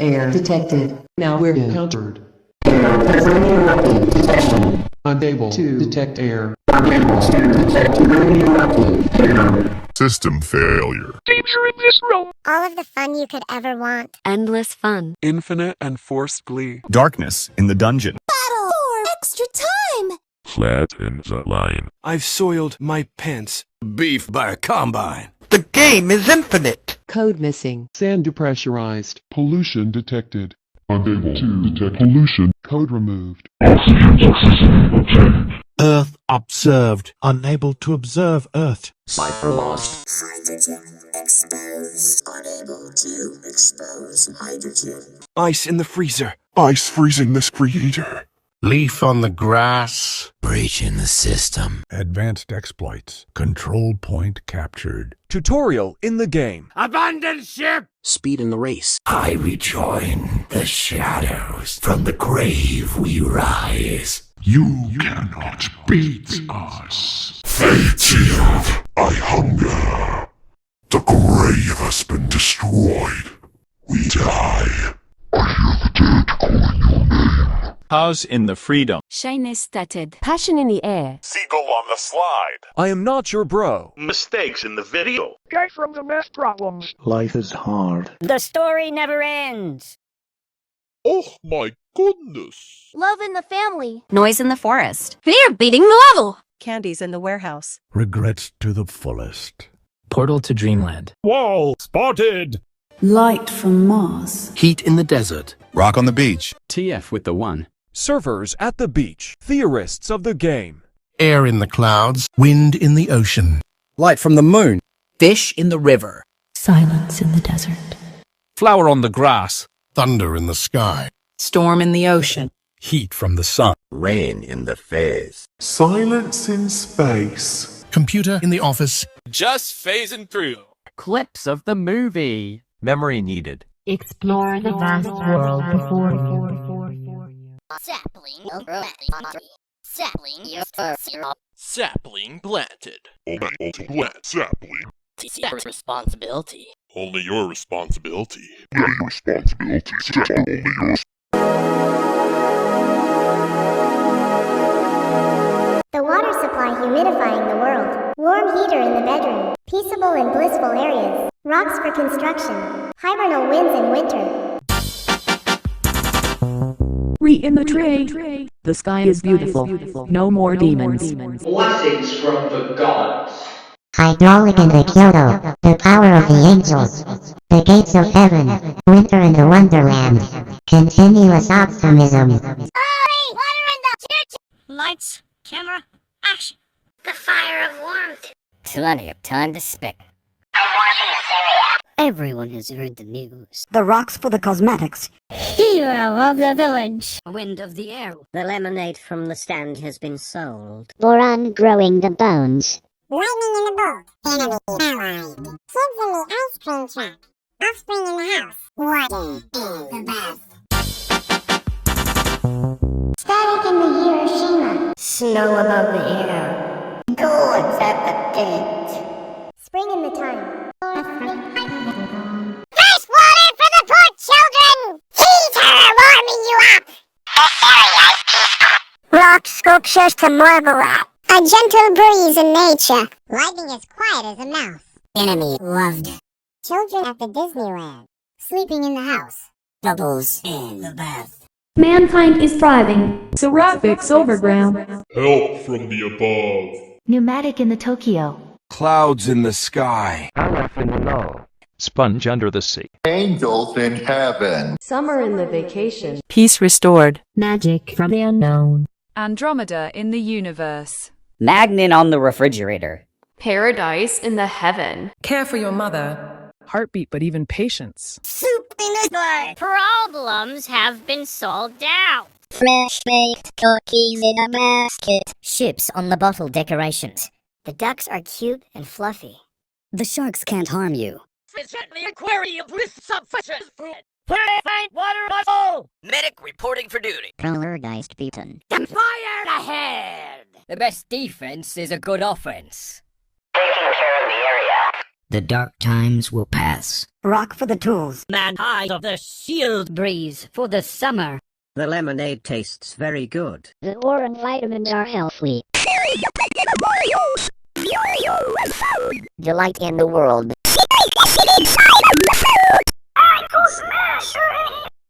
air detected. Now we're encountered. Unable to detect air. System failure. Danger in this room. All of the fun you could ever want. Endless fun. Infinite and forced glee. Darkness in the dungeon. Battle for extra time. Flat in the line. I've soiled my pants. Beef by a combine. The game is infinite. Code missing. Sand depressurized. Pollution detected. Unable to detect pollution. Code removed. Earth observed. Unable to observe Earth. Cipher lost. Hydrogen exposed. Unable to expose hydrogen. Ice in the freezer. Ice freezing this creator. Leaf on the grass. Breach in the system. Advanced exploits. Control point captured. Tutorial in the game. Abandon ship! Speed in the race. I rejoin the shadows. From the grave we rise. You cannot beat us. Fate shield. I hunger. The grave has been destroyed. We die. I hear the dead calling your name. House in the freedom. Shyness started. Passion in the air. Seagull on the slide. I am not your bro. Mistakes in the video. Guy from the math problems. Life is hard. The story never ends. Oh my goodness. Love in the family. Noise in the forest. Fear beating the level. Candies in the warehouse. Regrets to the fullest. Portal to dreamland. Wall spotted! Light from Mars. Heat in the desert. Rock on the beach. TF with the 1. Servers at the beach. Theorists of the game. Air in the clouds. Wind in the ocean. Light from the moon. Fish in the river. Silence in the desert. Flower on the grass. Thunder in the sky. Storm in the ocean. Heat from the sun. Rain in the face. Silence in space. Computer in the office. Just phasing through. Clips of the movie. Memory needed. Explore the vast world before you. Sapling of Sapling your first. Sapling planted. Sapling. Responsibility. Only your responsibility. Yeah, your responsibility. Only yours. The water supply humidifying the world. Warm heater in the bedroom. Peaceable and blissful areas. Rocks for construction. Hibernal winds in winter. In the tray. The sky is beautiful. No more demons. Blessings from the gods. Hydraulic in the Kyoto. The power of the angels. The gates of heaven. Winter in the wonderland. Continuous optimism. Water in the lights, camera, action. The fire of warmth. Plenty of time to spit. Everyone has heard the news. The rocks for the cosmetics. Hero of the village. Wind of the air. The lemonade from the stand has been sold. Boron growing the bones. Lightning in the boat. Enemy allied. Kids in the ice cream truck. Offspring in the house. Water in the bath. Static in the Hiroshima. Snow above the air. Gourds at the gate. Spring in the time. Fresh water for the poor children! Heater warming you up! Rock sculptures to marvel at. A gentle breeze in nature. Lightning as quiet as a mouse. Enemy loved. Children at the Disneyland. Sleeping in the house. Bubbles in the bath. Mankind is thriving. Seraphics overground. Help from the above. Pneumatic in the Tokyo. Clouds in the sky. Sponge under the sea. Angels in heaven. Summer in the vacation. Peace restored. Magic from the unknown. Andromeda in the universe. Magnet on the refrigerator. Paradise in the heaven. Care for your mother. Heartbeat, but even patience. Soup in the sky. Problems have been solved out. Fresh baked cookies in a basket. Ships on the bottle decorations. The ducks are cute and fluffy. The sharks can't harm you. Fish at the aquarium with some fishes. Purified water bottle. Medic reporting for duty. Poltergeist beaten. Fire ahead. The best defense is a good offense. Taking care of the area. The dark times will pass. Rock for the tools. Man hide of the shield breeze for the summer. The lemonade tastes very good. The ore and vitamins are healthy. Delight in the world.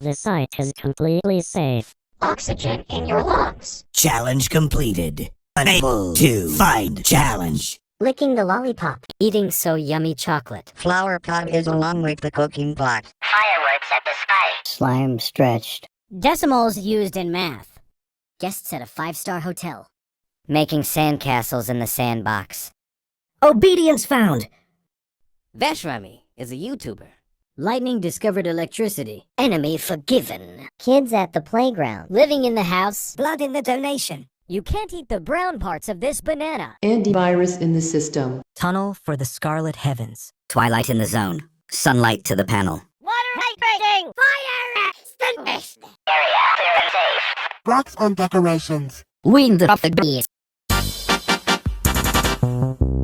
The site is completely safe. Oxygen in your lungs. Challenge completed. Unable to find challenge. Licking the lollipop. Eating so yummy chocolate. Flower pot is along with the cooking pot. Fireworks at the sky. Slime stretched. Decimals used in math. Guests at a 5-star hotel. Making sandcastles in the sandbox. Obedience found. Vashrami is a YouTuber. Lightning discovered electricity. Enemy forgiven. Kids at the playground. Living in the house. Blood in the donation. You can't eat the brown parts of this banana. Antivirus in the system. Tunnel for the Scarlet Heavens. Twilight in the zone. Sunlight to the panel. Water hydrating. Fire extinguished. Area clear and safe. Rocks on decorations. Wind of the bees.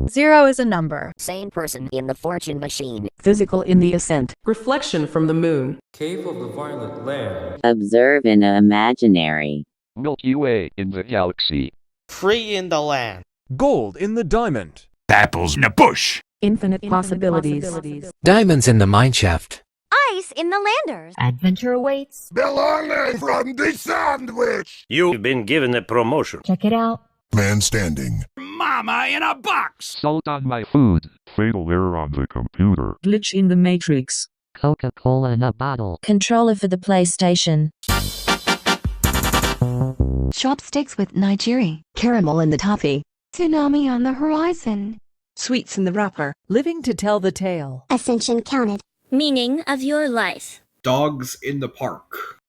0 is a number. Sane person in the fortune machine. Physical in the ascent. Reflection from the moon. Cave of the Violet Land. Observe in an imaginary. Milky Way in the galaxy. Free in the land. Gold in the diamond. Apples in the bush. Infinite possibilities. Diamonds in the mineshaft. Ice in the landers. Adventure awaits. Belonging from the sandwich. You've been given a promotion. Check it out. Man standing. Mama in a box. Salt on my food. Fatal error on the computer. Glitch in the Matrix. Coca-Cola in a bottle. Controller for the PlayStation. Chopsticks with nigiri. Caramel in the toffee. Tsunami on the horizon. Sweets in the wrapper. Living to tell the tale. Ascension counted. Meaning of your life. Dogs in the park.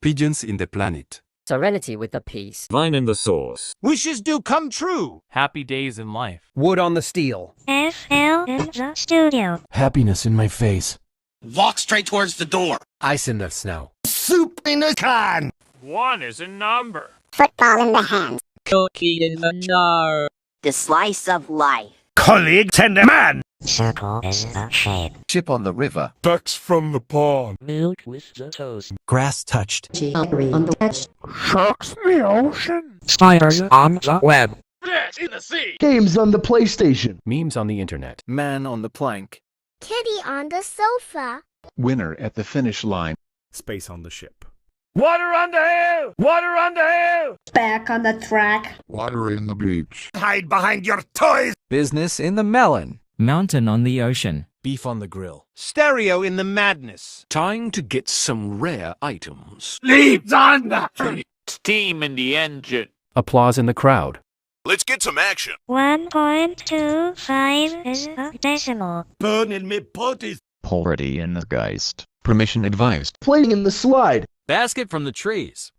Pigeons in the planet. Serenity with a piece. Vine in the sauce. Wishes do come true. Happy days in life. Wood on the steel. FL in the studio. Happiness in my face. Walk straight towards the door. Ice in the snow. Soup in a can. 1 is a number. Football in the hand. Cookie in the jar. The slice of life. Colleague tender man. Circle is the shape. Ship on the river. Ducks from the pond. Milk with the toast. Grass touched. Geometry on the edge. Sharks in the ocean. Spiders on the web. Fish in the sea. Games on the PlayStation. Memes on the internet. Man on the plank. Kitty on the sofa. Winner at the finish line. Space on the ship. Water on the hill. Water on the hill. Back on the track. Water in the beach. Hide behind your toys. Business in the melon. Mountain on the ocean. Beef on the grill. Stereo in the madness. Trying to get some rare items. Leaves on the tree. Steam in the engine. Applause in the crowd. Let's get some action. 1.25 is a decimal. Burning me bodies. Poverty in the Geist. Permission advised. Playing in the slide. Basket from the trees.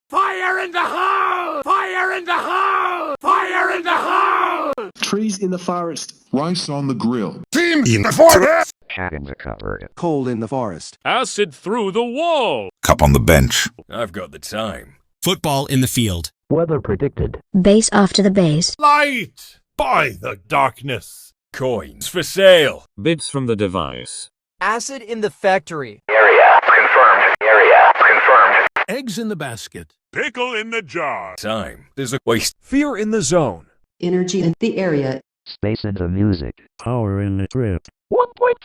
Fire in the hole! Fire in the hole! Fire in the hole! Trees in the forest. Rice on the grill. Team in the forest! Cat in the cupboard. Cold in the forest. Acid through the wall. Cup on the bench. I've got the time. Football in the field. Weather predicted. Base after the base. Light! By the darkness. Coins for sale. Bits from the device. Acid in the factory. Area confirmed. Area confirmed. Eggs in the basket. Pickle in the jar. Time. There's a waste. Fear in the zone. Energy in the area. Space in the music. Power in the trip. 1.5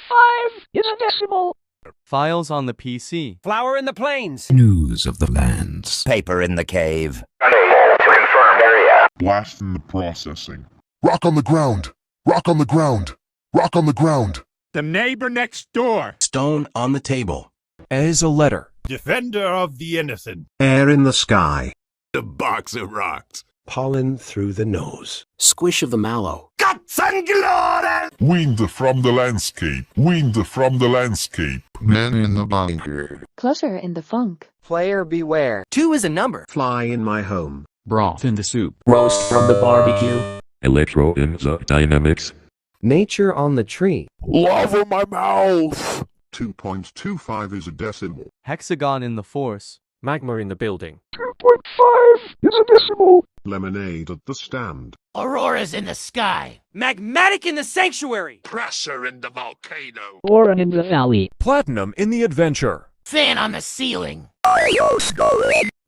is a decimal. Files on the PC. Flower in the plains. News of the lands. Paper in the cave. Unable to confirm area. Blast in the processing. Rock on the ground. Rock on the ground. Rock on the ground. The neighbor next door. Stone on the table. As a letter. Defender of the innocent. Air in the sky. The box of rocks. Pollen through the nose. Squish of the mallow. Guts and glory! Wind from the landscape. Wind from the landscape. Men in the bunker. Clutter in the funk. Player beware. 2 is a number. Fly in my home. Broth in the soup. Roast from the barbecue. Electro in the dynamics. Nature on the tree. Love my mouth. 2.25 is a decimal. Hexagon in the force. Magma in the building. 2.5 is a decimal. Lemonade at the stand. Auroras in the sky. Magmatic in the sanctuary. Pressure in the volcano. Oran in the valley. Platinum in the adventure. Fan on the ceiling.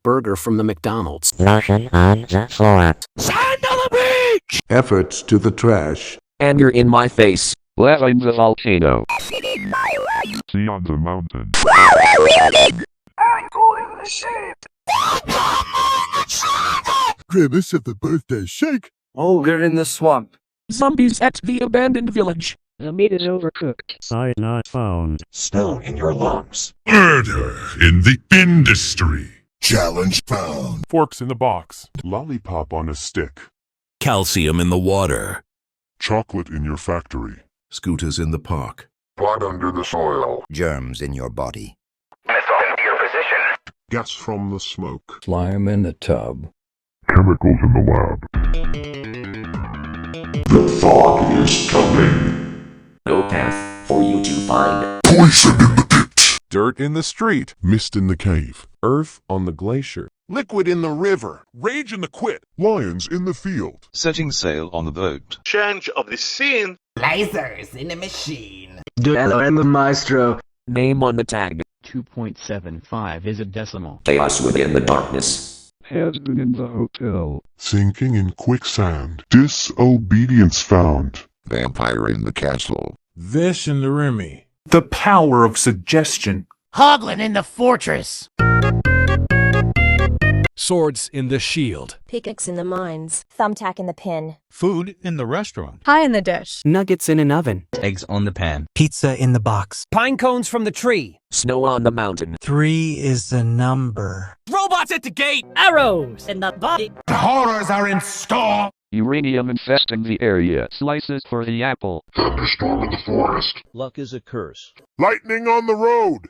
Burger from the McDonald's. Lotion on the floor. Sand on the beach! Efforts to the trash. Anger in my face. Lava in the volcano. Sea on the mountain. Grimace of the birthday shake. Ogre in the swamp. Zombies at the abandoned village. The meat is overcooked. Site not found. Stone in your lungs. Murder in the industry. Challenge found. Forks in the box. Lollipop on a stick. Calcium in the water. Chocolate in your factory. Scooters in the park. Blood under the soil. Germs in your body. Missile into your position. Gas from the smoke. Slime in the tub. Chemicals in the lab. The fog is coming. No path for you to find. Poison in the pit. Dirt in the street. Mist in the cave. Earth on the glacier. Liquid in the river. Rage in the quit. Lions in the field. Setting sail on the boat. Change of the scene. Lasers in the machine. Duello and the maestro. Name on the tag. 2.75 is a decimal. Chaos within the darkness. Has been in the hotel. Sinking in quicksand. Disobedience found. Vampire in the castle. Vish in the Remy. The power of suggestion. Hoglin in the fortress. Swords in the shield. Pickaxe in the mines. Thumbtack in the pin. Food in the restaurant. Pie in the dish. Nuggets in an oven. Eggs on the pan. Pizza in the box. Pine cones from the tree. Snow on the mountain. 3 is the number. Robots at the gate. Arrows in the body. The horrors are in store. Uranium infesting the area. Slices for the apple. Thunderstorm in the forest. Luck is a curse. Lightning on the road.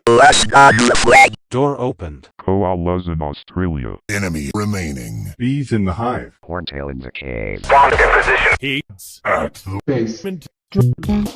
Door opened. Koalas in Australia. Enemy remaining. Bees in the hive. Horntail in the cave. Bomb in position. Heats At the Basement.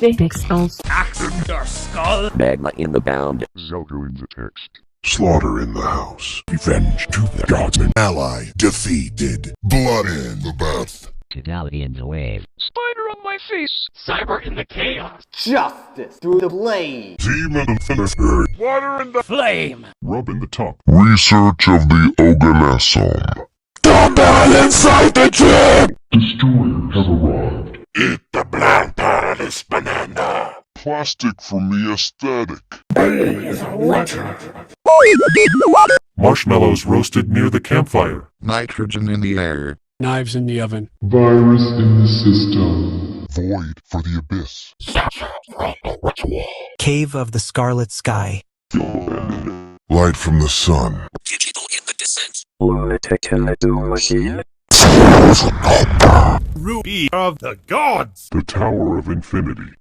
Big skulls. Axe in your skull. Magma in the bound. Zelda in the text. Slaughter in the house. Revenge to the gods. Ally defeated. Blood in the bath. Finality in the wave. Spider on my face. Cyber in the chaos. Justice through the blade. Demon in the Water in the flame. Rub in the top. Research of the organism. Combat inside the gym! Destroyers have arrived. Eat the bland paradise banana. Plastic for me aesthetic. Is a legend. Marshmallows roasted near the campfire. Nitrogen in the air. Knives in the oven. Virus in the system. Void for the abyss. Ritual. Cave of the Scarlet Sky. Light from the sun. Digital in the descent. Machine. Ruby of the gods. The Tower of Infinity.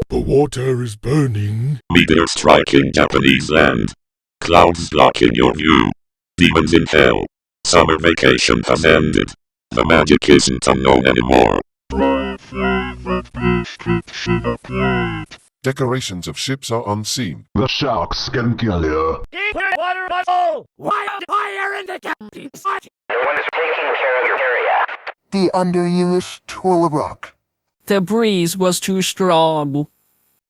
The water is burning. Meteor striking Japanese land. Clouds blocking your view. Demons in hell. Summer vacation has ended. The magic isn't unknown anymore. Decorations of ships are unseen. The sharks can kill you. Keep your water bottle. Wildfire in the campsite. No one is taking care of your area. The underused tool of rock. The breeze was too strong.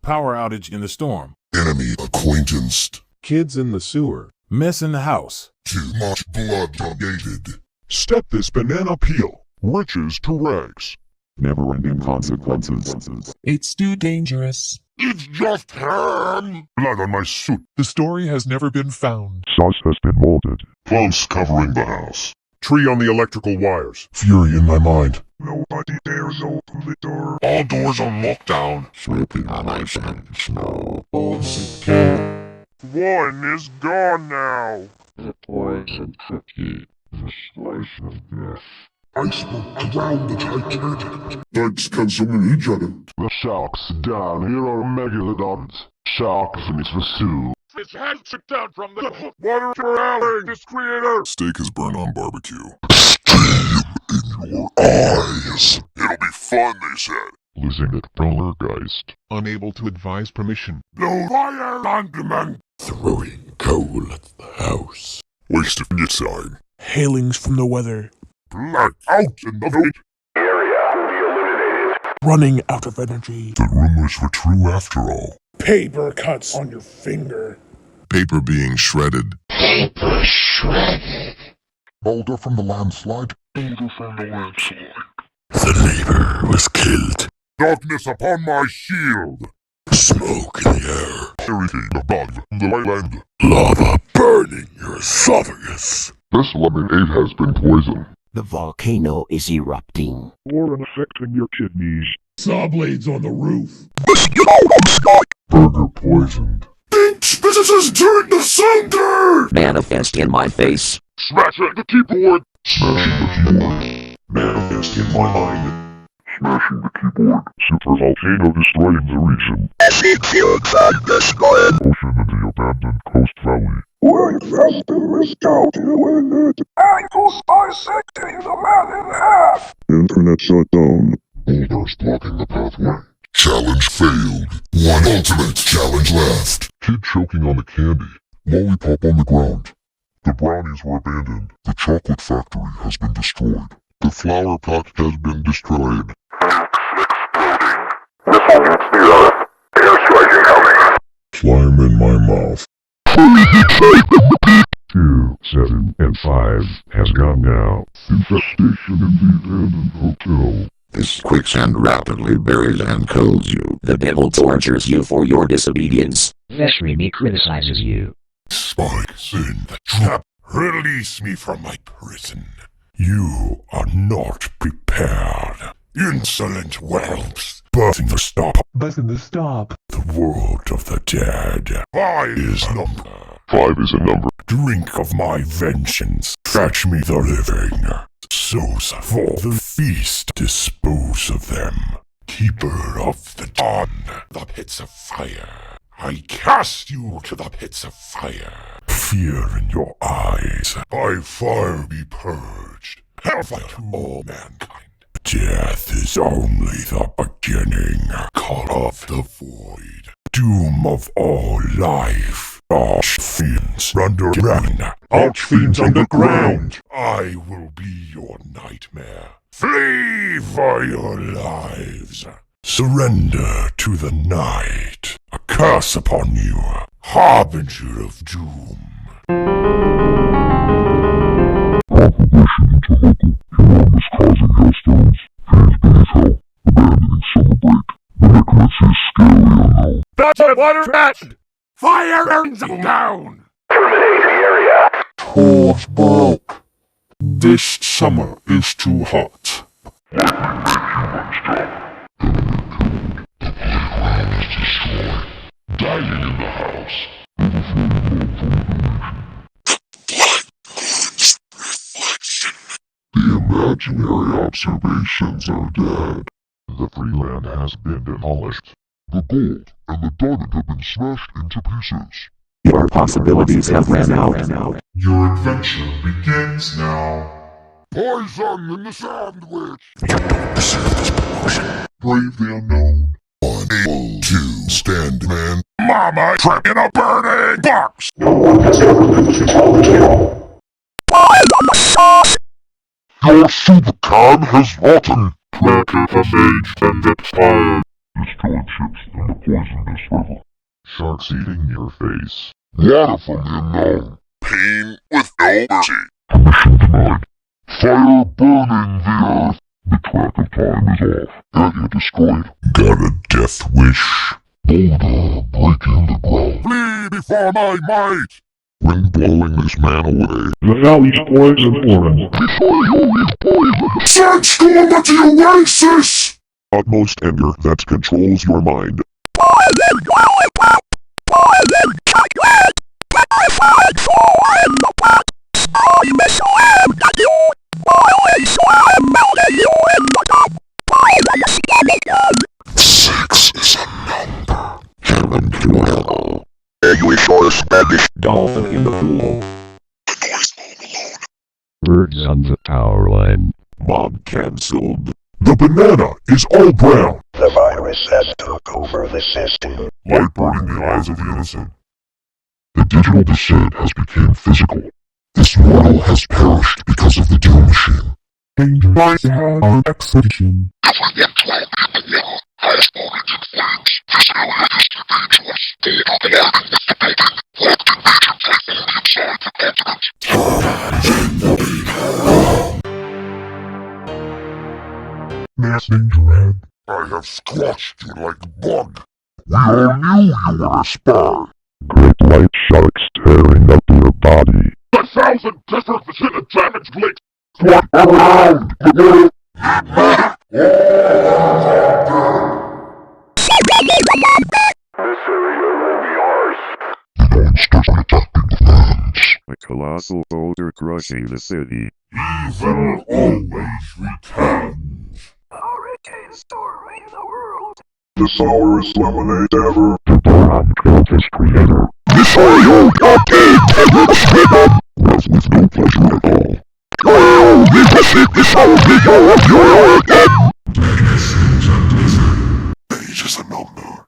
Power outage in the storm. Enemy acquaintanced. Kids in the sewer. Mess in the house. Too much blood donated. Step this banana peel. Riches to rags. Never-ending consequences. It's too dangerous. It's just ham! Blood on my suit. The story has never been found. Sauce has been molded. Plants covering the house. Tree on the electrical wires. Fury in my mind. Nobody dares open the door. All doors on lockdown. Slipping on ice and snow. One is gone now. The poison cookie. The slice of death. Iceberg drowned the Titanic. Dykes consuming each other. The sharks down here are megalodons. Shark finished the stew. His head took down from the water surrounding this creator. Steak is burnt on barbecue. Steam in your eyes. It'll be fun, they said. Losing at Poltergeist. Unable to advise permission. No fire, Landman. Throwing coal at the house. Waste of your time. Hailings from the weather. Black out another area will be eliminated. Running out of energy. The rumors were true after all. Paper cuts on your finger. Paper being shredded. Paper shredded. Boulder from the landslide. Boulder from the landslide. The neighbor was killed. Darkness upon my shield. Smoke in the air. Everything above the land. Lava burning your esophagus. This lemonade has been poisoned. The volcano is erupting. Or affecting your kidneys. Saw blades on the roof. Burger poisoned. Bitch, this is turned to cinder! Manifest in my face. Smashing the keyboard! Smashing the keyboard. Manifest in my mind. Smashing the keyboard. Super volcano destroying the region. Ocean into the abandoned coast valley. We're been restored to it. Ankles bisecting the man in half. Internet shut down. Boulders blocking the pathway. Challenge failed. One ultimate challenge left. Kid choking on the candy. Lollipop on the ground. The brownies were abandoned. The chocolate factory has been destroyed. The flower pot has been destroyed. Missile hits the earth. Airstrike incoming. Slime in my mouth. 2, 7, and 5 has gone now. Infestation in the abandoned hotel. This quicksand rapidly buries and kills you. The devil tortures you for your disobedience. Vesrimi criticizes you. Spikes in the trap. Release me from my prison. You are not prepared. Insolent whelps. Button the stop. Button the stop. The world of the dead. 5 is number. 5 is a number. Drink of my vengeance. Fetch me the living. Souls for the feast. Dispose of them. Keeper of the dawn. The pits of fire. I cast you to the pits of fire. Fear in your eyes. By fire be purged. Hellfire to all mankind. Death is only the beginning. Call of the void. Doom of all life. Archfiends underground. Archfiends underground. I will be your nightmare. Flee for your lives. Surrender to the night. A curse upon you. Harbinger of doom. Opposition to local. Humans causing hailstones. Trees beneath hell. Abandoning summer break. The necromancy is scary unknown. That's a water trash! Fire burns down! Terminate the area. Tools broke. This summer is too hot. Let me make humans jump. The playground is destroyed. Dying in the house. Overflowing love from the region. The imaginary observations are dead. The free land has been demolished. The gold and the diamond have been smashed into pieces. Your possibilities have ran out. Your adventure begins now. Poison in the sandwich! Brave the unknown. Unable to stand, man. Mama trapped in a burning box! No one has ever lived to tell the tale. Your supercam has rotten. Planet has aged and expired. Destroyed ships in the poisonous river. Sharks eating your face. Water from the unknown. Pain with no mercy. Permission denied. Fire burning the earth. The track of time is off. Area destroyed. Got a death wish. Boulder breaking the ground. Flee before my might! Wind blowing this man away. The valley's poison orange. Before you is poison. Sandstorm at the oasis! Utmost anger that controls your mind. Six is a number. Heaven to hell. English or Spanish? Dolphin in the pool. The noise home alone. Birds on the power line. Mob cancelled. The banana is all brown. The virus has took over the system. Light burning the eyes of the innocent. The digital descent has become physical. This mortal has perished because of the Doom Machine. Dangerous on execution. Mass Dangerhead, I have squashed you like a bug. We all knew you were a spy. Great white sharks tearing up your body. 1,000 different damage licks. Swat around! This area will be ours. The monsters are attacking the lands. A colossal boulder crushing the city. Evil always returns. Hurricane story in the world. The sourest lemonade ever. The Boron killed his creator. This are you, your deed, was with no pleasure at all. Oh, this is the soul of your dead. Age is a number.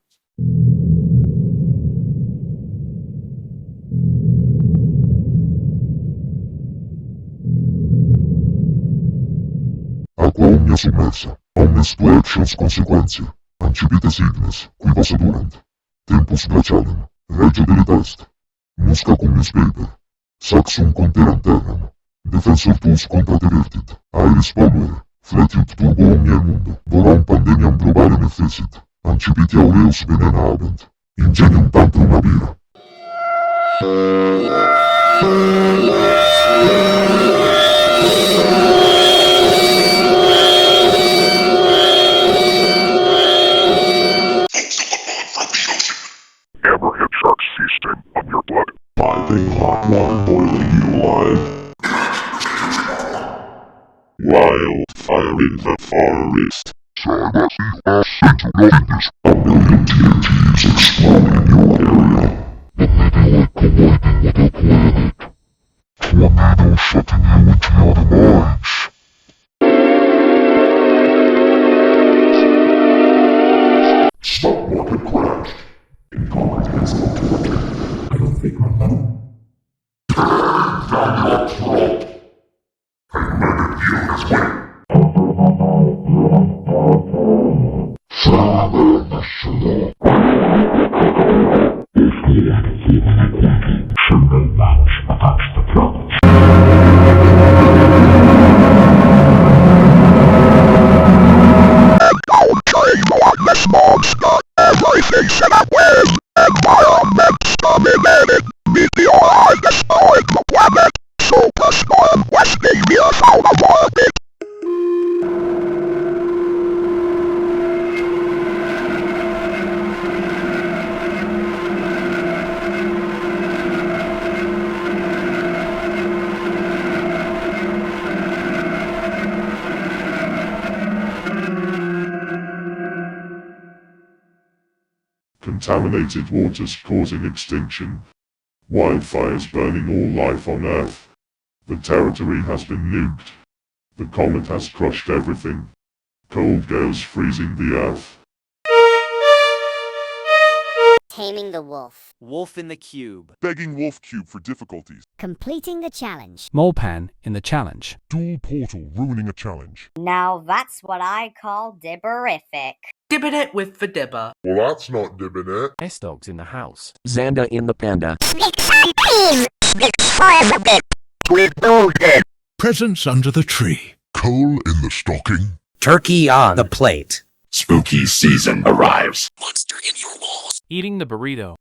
Aqua omnia submersa, omnes tuertius consequentia, ancipite signes, qui posse durant, tempus glacialem, regio delitast, musca comnius paper, saxum conterant terram, defensor tuus contra te vertit, aeris polvere, fletiut turbo omnia mundo, boron pandemiam globalem efficit, ancipite aureus venena habent, ingenium tantrum abira. Hammerhead sharks feasting on your blood. Piping hot water boiling you alive. Wildfire in the forest. A million TNTs explode in your area. Tornado shutting you into your demise. Stock market crashed. Incomprehensible torture. I don't think I'm alone. Turn down your throat. I murdered you as well. Everything set up with environment dominated. Meteorite destroyed the planet. Superstorm West Navy found a orbit. Contaminated waters causing extinction. Wildfires burning all life on Earth. The territory has been nuked. The comet has crushed everything. Cold gales freezing the Earth. Taming the wolf. Wolf in the cube. Begging Wolf Cube for difficulties. Completing the challenge. Molepan in the challenge. Dual portal ruining a challenge. Now that's what I call dibberific. Dibbing it with the dibber. Well, that's not dibbing it. S-Dogs in the house. Xanda in the panda. Presents under the tree. Coal in the stocking. Turkey on the plate. Spooky season arrives. Monster in your walls. Eating the burrito.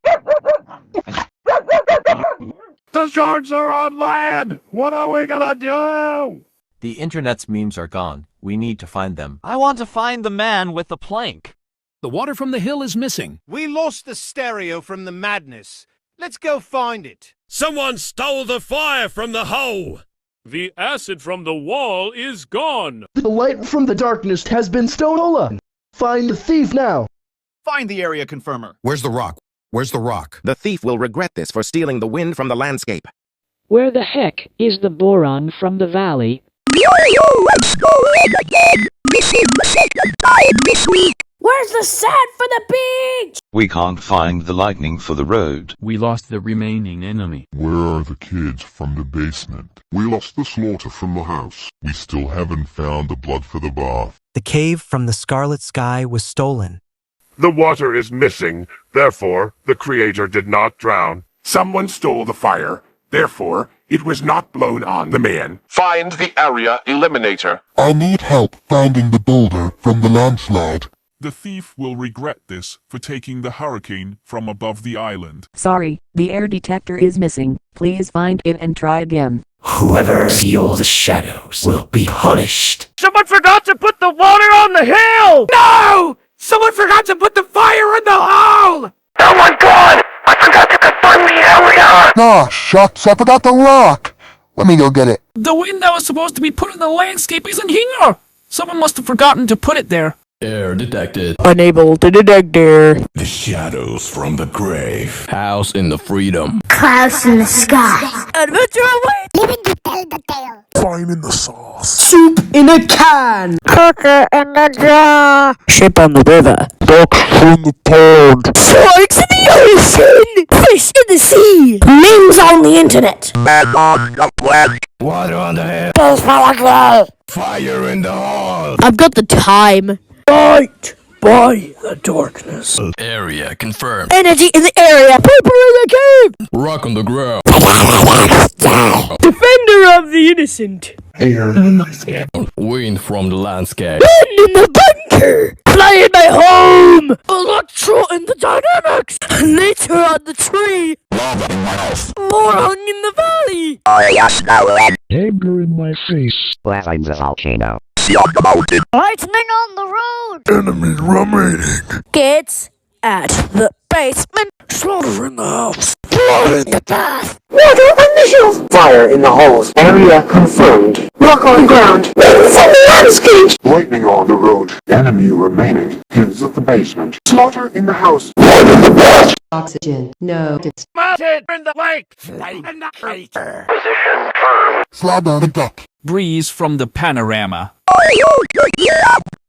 The sharks are on land! What are we gonna do? The internet's memes are gone. We need to find them. I want to find the man with the plank. The water from the hill is missing. We lost the stereo from the madness. Let's go find it. Someone stole the fire from the hole. The acid from the wall is gone. The light from the darkness has been stolen. Find the thief now. Find the area confirmer. Where's the rock? Where's the rock? The thief will regret this for stealing the wind from the landscape. Where the heck is the boron from the valley? Let's go in again. This is the second time this week. Where's the sand for the beach? We can't find the lightning for the road. We lost the remaining enemy. Where are the kids from the basement? We lost the slaughter from the house. We still haven't found the blood for the bath. The cave from the Scarlet Sky was stolen. The water is missing, therefore the creator did not drown. Someone stole the fire, therefore it was not blown on the man. Find the area eliminator. I need help finding the boulder from the landslide. The thief will regret this for taking the hurricane from above the island. Sorry, the air detector is missing. Please find it and try again. Whoever steals the shadows will be punished. Someone forgot to put the water on the hill! No! Someone forgot to put the fire in the hole! Oh my god! I forgot to confirm the area! Ah, shucks, I forgot the rock! Let me go get it. The wind that was supposed to be put in the landscape isn't here! Someone must have forgotten to put it there. Air detected. Unable to detect air. The shadows from the grave. House in the freedom. Clouds in the sky. Adventure away! Living to tell the tale. Fine in the sauce. Soup in a can! Cooker in the jar. Ship on the river. Ducks from the pond. Sharks in the ocean! Fish in the sea! Memes on the internet! Bad on the flag. Water on the head. Buzz for a girl. Fire in the hall. I've got the time. Fight by the darkness. Area confirmed. Energy in the area. People in the cave. Rock on the ground. Defender of the innocent. Air. Wind from the landscape. Wind in the bunker. Play in my home. Electro in the dynamics. Nature on the tree. Lava in my house. Moron in the valley. Oh yes, now then. Anger in my face. Lava in the volcano. Beyond the mountain. Lightning on the road. Enemy remaining. Kids at the basement. Slaughter in the house. Blood in the bath. Water on the hill. Fire in the halls. Area confirmed. Rock on the ground. Wind from the landscape. Lightning on the road. Enemy remaining. Kids at the basement. Slaughter in the house. Oxygen. No. Mounted in the lake. Flame in the crater. Position firm. Slab on the duck. Breeze from the panorama.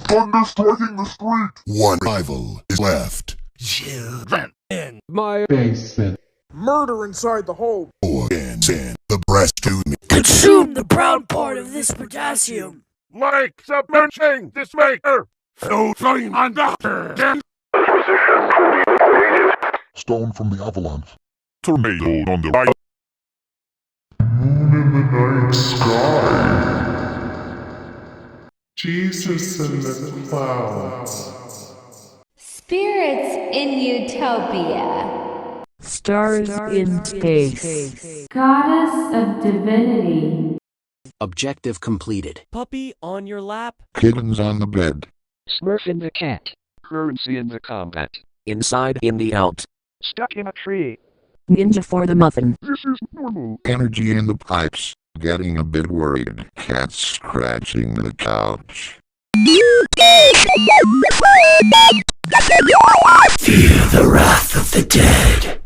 Thunder striking the street. One rival is left. Children in My basement. murder inside the home. And send the breast to me. Consume the brown part of this potassium. Like submerging this maker. No flame on doctor. Position fully updated. Stone from the avalanche. Tornado on the right. Moon in the night sky. Jesus in the clouds. Spirits in Utopia. Stars in space. Goddess of Divinity. Objective completed. Puppy on your lap. Kittens on the bed. Smurf in the cat. Currency in the combat. Inside in the out. Stuck in a tree. Ninja for the muffin. This is normal. Energy in the pipes. Getting a bit worried. Cat scratching the couch. Fear the wrath of the dead.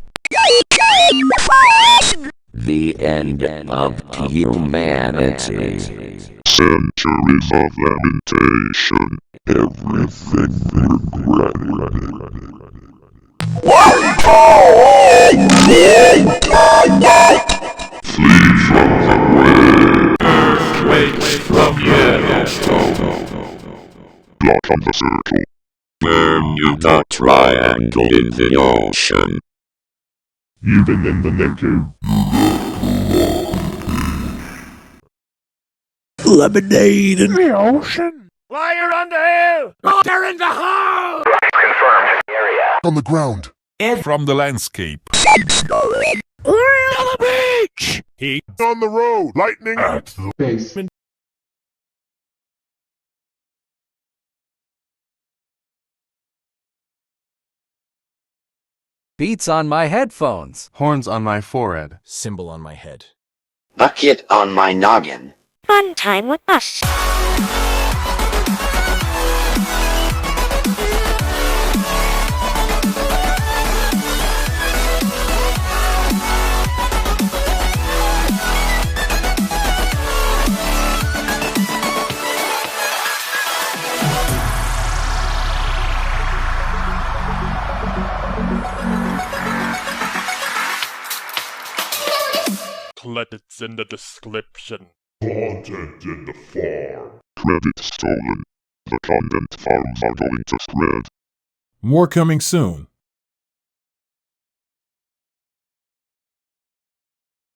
The end of humanity. Centuries of lamentation. Everything regretted. Flee from the way. Earthquakes from Yellowstone. Block on the circle. Bermuda Triangle in the ocean. Even in the NICU. Lemonade in the ocean. Fire on the hill. Water in the hole. Confirmed. Area. On the ground. From the landscape. We're on the beach. Heat on the road. Lightning at the Basement. Beats on my headphones. Horns on my forehead. Symbol on my head. Bucket on my noggin. Fun time with us. Credits in the description. Content in the farm. Credits stolen. The content farms are going to spread. More coming soon.